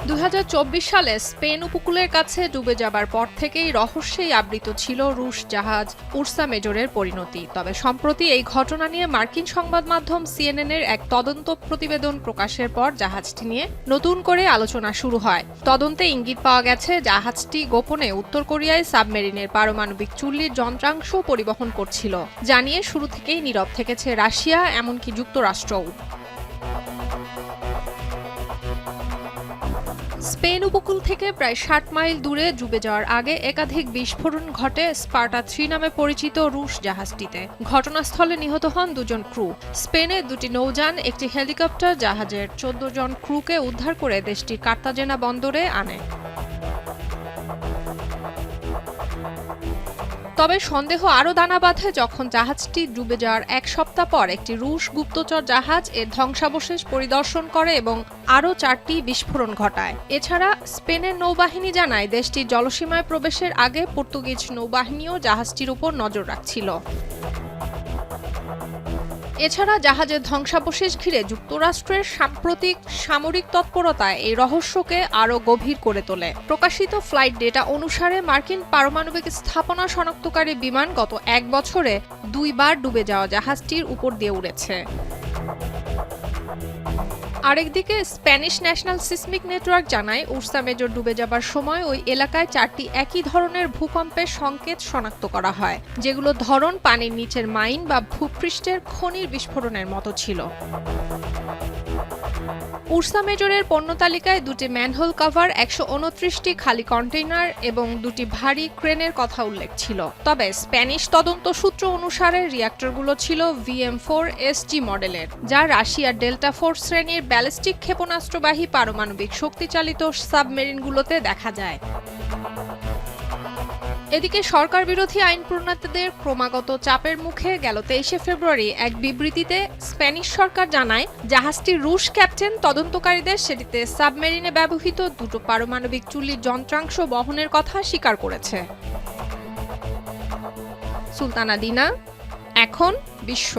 2024 সালে স্পেন উপকূলের কাছে ডুবে যাবার পর থেকেই রহস্যেই আবৃত ছিল রুশ জাহাজ উরসা মেজরের পরিণতি। তবে সম্প্রতি এই ঘটনা নিয়ে মার্কিন সংবাদ মাধ্যম সিএনএন-এর এক তদন্ত প্রতিবেদন প্রকাশের পর জাহাজটি নিয়ে নতুন করে আলোচনা শুরু হয়। তদন্তে ইঙ্গিত পাওয়া গেছে জাহাজটি গোপনে উত্তর কোরিয়ায় সাবমেরিনের পারমাণবিক চুল্লির যন্ত্রাংশ পরিবহন করছিল, জানিয়ে শুরু থেকেই নীরব থেকেছে রাশিয়া, এমনকি যুক্তরাষ্ট্রও। স্পেন উপকূল থেকে প্রায় 60 মাইল দূরে ডুবে যাওয়ার আগে একাধিক বিস্ফোরণ ঘটে স্পার্টা 3 নামে পরিচিত রুশ জাহাজটিতে। ঘটনাস্থলে নিহত হন 2 জন ক্রু। স্পেনে 2টি নৌযান, একটি হেলিকপ্টার জাহাজের 14 জন ক্রুকে উদ্ধার করে দেশটির কার্তাজেনা বন্দরে আনে। তবে সন্দেহ আরও দানা বাঁধে যখন জাহাজটি ডুবে যাওয়ার এক সপ্তাহ পর একটি রুশ গুপ্তচর জাহাজ এর ধ্বংসাবশেষ পরিদর্শন করে এবং আরও 4টি বিস্ফোরণ ঘটায়। এছাড়া স্পেনের নৌবাহিনী জানায় দেশটির জলসীমায় প্রবেশের আগে পর্তুগিজ নৌবাহিনীও জাহাজটির উপর নজর রাখছিল। এছাড়া জাহাজের ধ্বংসাবশেষ ঘিরে যুক্তরাষ্ট্রের সাম্প্রতিক সামরিক তৎপরতায় এই রহস্যকে আরও গভীর করে তোলে। প্রকাশিত ফ্লাইট ডেটা অনুসারে মার্কিন পারমাণবিক স্থাপনা শনাক্তকারী বিমান গত 1 বছরে 2 বার ডুবে যাওয়া জাহাজটির উপর দিয়ে উড়েছে। আরেকদিকে স্প্যানিশ ন্যাশনাল সিসমিক নেটওয়ার্ক জানায় উরসা মেজর ডুবে যাবার সময় ওই এলাকায় 4টি একই ধরনের ভূকম্পের সংকেত শনাক্ত করা হয়, যেগুলো ধরন পানির নিচের মাইন বা ভূপৃষ্ঠের খনির বিস্ফোরণের মতো ছিল। উরসা মেজরের পণ্য তালিকায় 2টি ম্যানহোল কভার, 129টি খালি কন্টেইনার এবং 2টি ভারী ক্রেনের কথা উল্লেখ ছিল। তবে স্প্যানিশ তদন্ত সূত্র অনুসারে রিঅ্যাক্টরগুলো ছিল VM4SG মডেলের, যা রাশিয়ার ডেল্টা ফোর্স শ্রেণীর ব্যালিস্টিক ক্ষেপণাস্ত্রবাহী পারমাণবিক শক্তিচালিত সাবমেরিনগুলোতে দেখা যায়। এদিকে সরকার বিরোধী আইন প্রণেতাদের ক্রমাগত চাপের মুখে গেল 23শে ফেব্রুয়ারি এক বিবৃতিতে স্প্যানিশ সরকার জানায় জাহাজটির রুশ ক্যাপ্টেন তদন্তকারীদের সেটিতে সাবমেরিনে ব্যবহৃত 2টো পারমাণবিক চুল্লির যন্ত্রাংশ বহনের কথা স্বীকার করেছে। সুলতানা দিনা, এখন বিশ্ব।